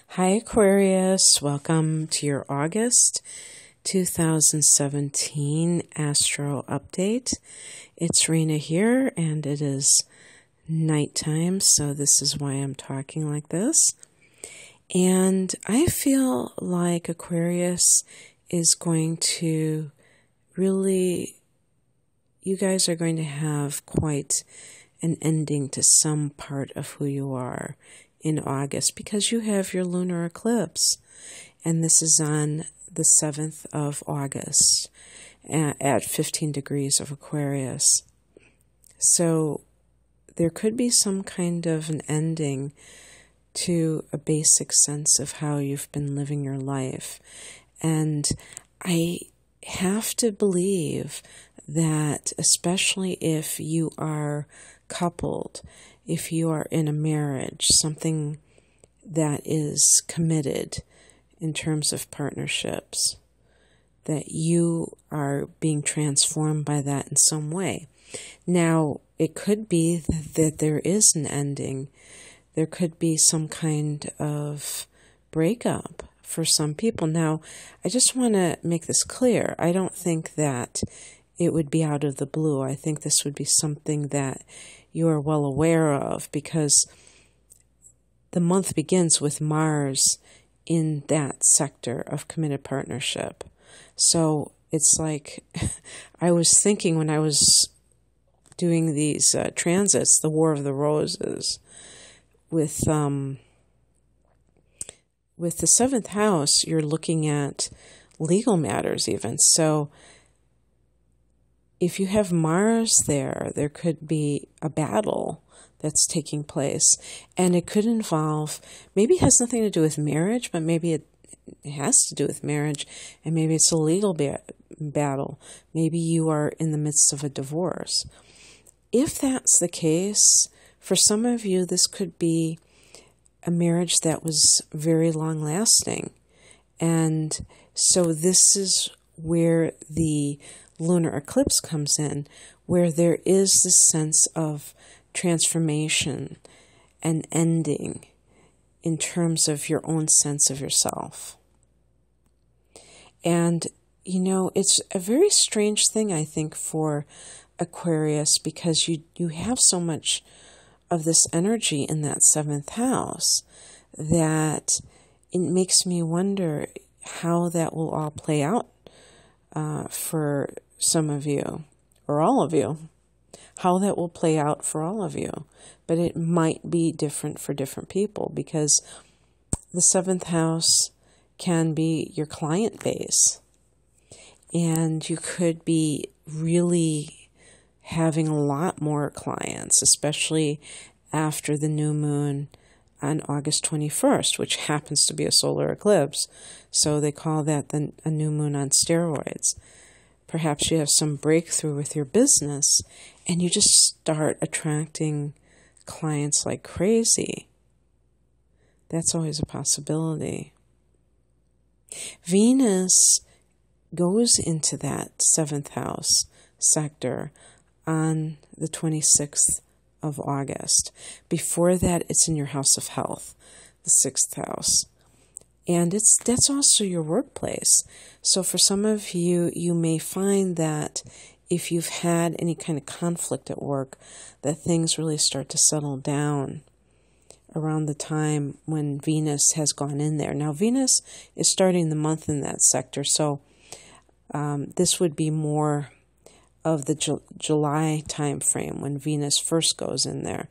Hi Aquarius, welcome to your August 2017 Astro Update. It's Rena here and it is nighttime, so this is why I'm talking like this. And I feel like Aquarius is going to really, you guys are going to have quite an ending to some part of who you are in August, because you have your lunar eclipse, and this is on the 7th of August at 15 degrees of Aquarius. So there could be some kind of an ending to a basic sense of how you've been living your life. And I have to believe that, especially if you are coupled, if you are in a marriage, something that is committed in terms of partnerships, that you are being transformed by that in some way. Now, it could be that there is an ending. There could be some kind of breakup for some people. Now, I just want to make this clear. I don't think that it would be out of the blue. I think this would be something that you are well aware of, because the month begins with Mars in that sector of committed partnership. So it's like, I was thinking when I was doing these transits, the War of the Roses, with the 7th house, you're looking at legal matters even. So if you have Mars there, there could be a battle that's taking place, and it could involve, maybe it has nothing to do with marriage, but maybe it has to do with marriage, and maybe it's a legal battle. Maybe you are in the midst of a divorce. If that's the case, for some of you, this could be a marriage that was very long-lasting. And so this is where the lunar eclipse comes in, where there is this sense of transformation and ending in terms of your own sense of yourself. And, you know, it's a very strange thing, I think, for Aquarius, because you have so much of this energy in that 7th house that it makes me wonder how that will all play out for some of you, or all of you, how that will play out for all of you. But it might be different for different people, because the 7th house can be your client base, and you could be really having a lot more clients, especially after the new moon on August 21st, which happens to be a solar eclipse. So they call that a new moon on steroids. Perhaps you have some breakthrough with your business and you just start attracting clients like crazy. That's always a possibility. Venus goes into that 7th house sector on the 26th of August. Before that, it's in your house of health, the 6th house. And that's also your workplace. So for some of you, you may find that if you've had any kind of conflict at work, that things really start to settle down around the time when Venus has gone in there. Now, Venus is starting the month in that sector, so this would be more of the July time frame when Venus first goes in there.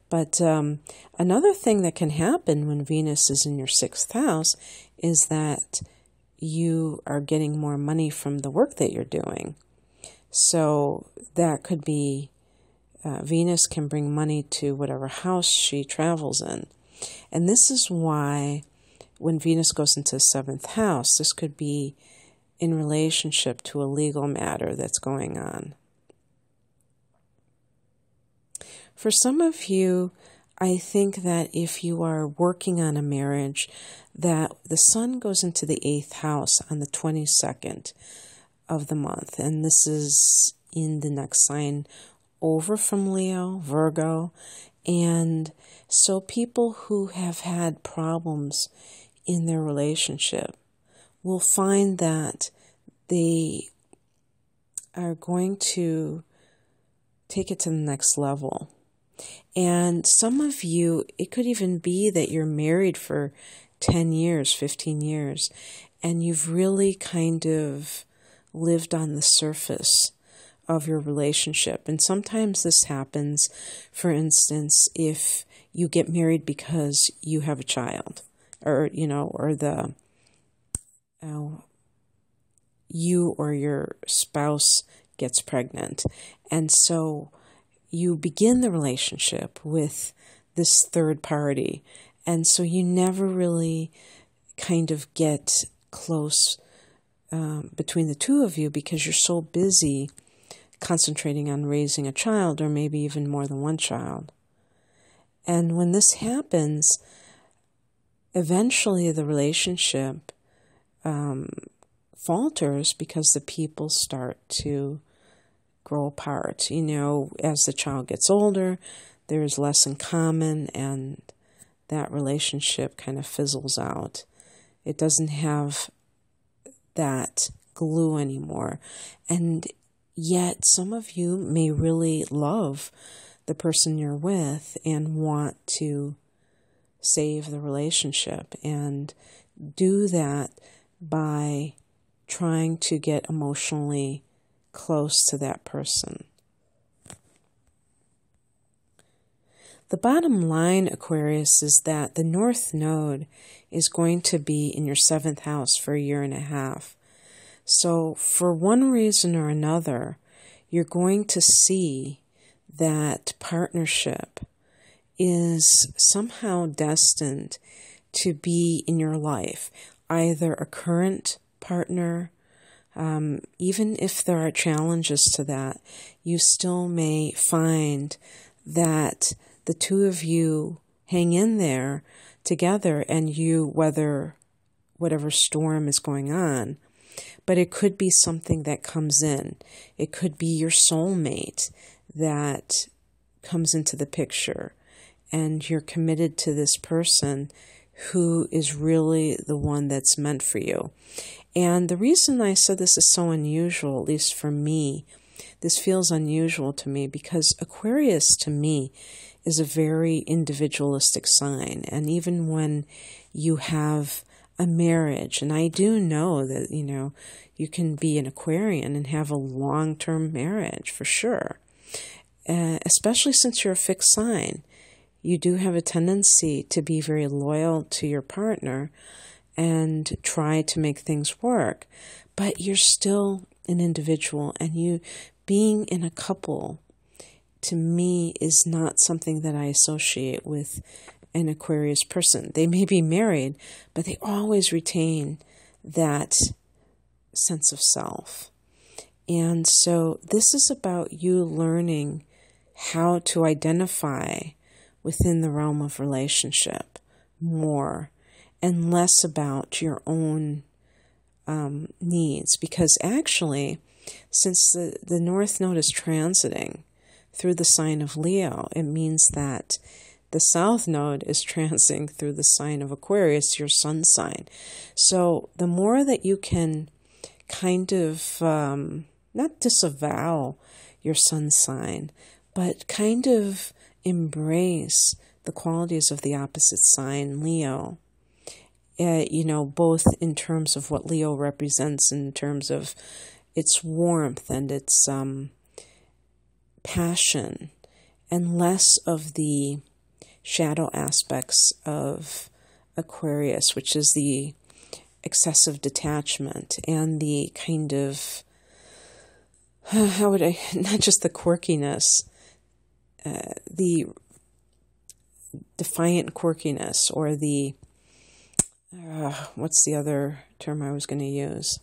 But another thing that can happen when Venus is in your 6th house is that you are getting more money from the work that you're doing. So that could be, Venus can bring money to whatever house she travels in. And this is why when Venus goes into the 7th house, this could be in relationship to a legal matter that's going on. For some of you, I think that if you are working on a marriage, that the sun goes into the 8th house on the 22nd of the month. And this is in the next sign over from Leo, Virgo, And so people who have had problems in their relationship will find that they are going to take it to the next level. And some of you, it could even be that you're married for 10 years, 15 years, and you've really kind of lived on the surface of your relationship. And sometimes this happens, for instance, if you get married because you have a child, or, you or your spouse gets pregnant. And so you begin the relationship with this third party. And so you never really kind of get close between the two of you because you're so busy concentrating on raising a child, or maybe even more than one child. And when this happens, eventually the relationship falters because the people start to grow apart. As the child gets older, there's less in common, and that relationship kind of fizzles out. It doesn't have that glue anymore. And yet some of you may really love the person you're with and want to save the relationship, and do that by trying to get emotionally close to that person. The bottom line, Aquarius, is that the North Node is going to be in your 7th house for a year and a half. So for one reason or another, you're going to see that partnership is somehow destined to be in your life, either a current partner, even if there are challenges to that, you still may find that the two of you hang in there together and you weather whatever storm is going on. But it could be something that comes in. It could be your soulmate that comes into the picture, and you're committed to this person who is really the one that's meant for you. And the reason I said this is so unusual, at least for me, this feels unusual to me because Aquarius to me is a very individualistic sign. And even when you have a marriage, and I do know that, you can be an Aquarian and have a long-term marriage for sure, especially since you're a fixed sign. You do have a tendency to be very loyal to your partner and try to make things work, but you're still an individual, and you being in a couple to me is not something that I associate with an Aquarius person. They may be married, but they always retain that sense of self. And so this is about you learning how to identify within the realm of relationship more, and less about your own needs. Because actually, since the North Node is transiting through the sign of Leo, it means that the South Node is transiting through the sign of Aquarius, your sun sign. So the more that you can kind of not disavow your sun sign, but kind of embrace the qualities of the opposite sign, Leo, both in terms of what Leo represents, in terms of its warmth and its passion, and less of the shadow aspects of Aquarius, which is the excessive detachment and the kind of, not just the quirkiness, the defiant quirkiness, or the, what's the other term I was going to use?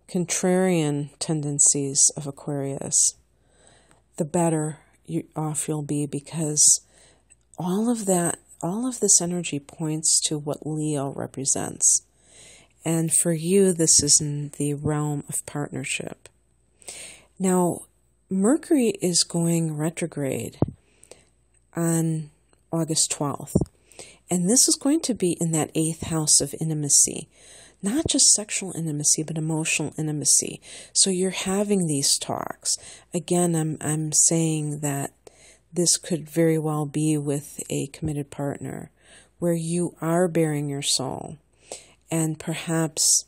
Contrarian tendencies of Aquarius, the better off you'll be, because all of this energy points to what Leo represents. And for you, this is in the realm of partnership. Now, Mercury is going retrograde on August 12th. And this is going to be in that 8th house of intimacy. Not just sexual intimacy, but emotional intimacy. So you're having these talks. Again, I'm saying that this could very well be with a committed partner, where you are bearing your soul and perhaps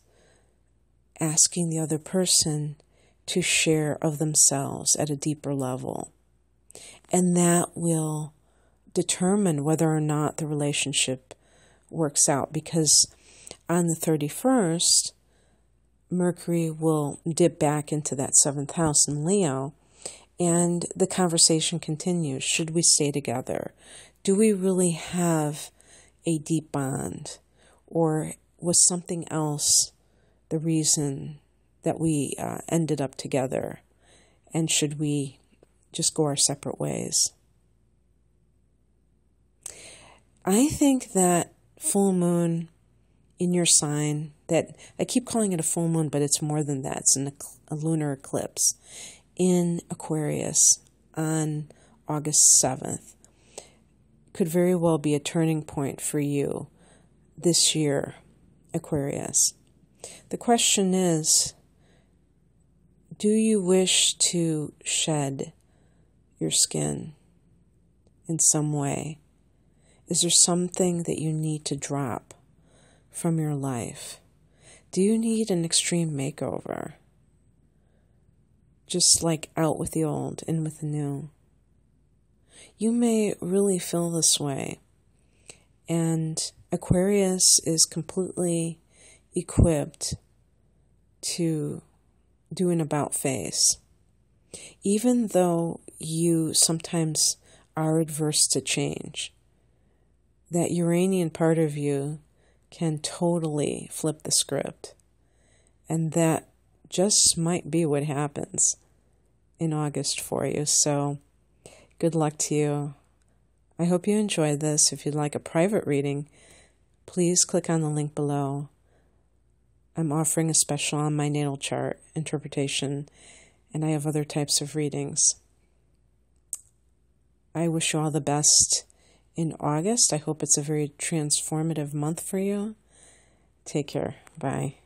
asking the other person to share of themselves at a deeper level. And that will determine whether or not the relationship works out, because on the 31st, Mercury will dip back into that 7th house in Leo, and the conversation continues. Should we stay together? Do we really have a deep bond? Or was something else the reason that we ended up together? And should we just go our separate ways? I think that full moon in your sign, that I keep calling it a full moon, but it's more than that. It's a lunar eclipse in Aquarius on August 7th, could very well be a turning point for you this year, Aquarius. The question is, do you wish to shed your skin in some way? Is there something that you need to drop from your life? Do you need an extreme makeover? Just like out with the old, in with the new. You may really feel this way. And Aquarius is completely equipped to do an about face. Even though you sometimes are adverse to change, that Uranian part of you can totally flip the script. And that just might be what happens in August for you. So good luck to you. I hope you enjoyed this. If you'd like a private reading, please click on the link below. I'm offering a special on my natal chart interpretation, and I have other types of readings. I wish you all the best in August. I hope it's a very transformative month for you. Take care. Bye.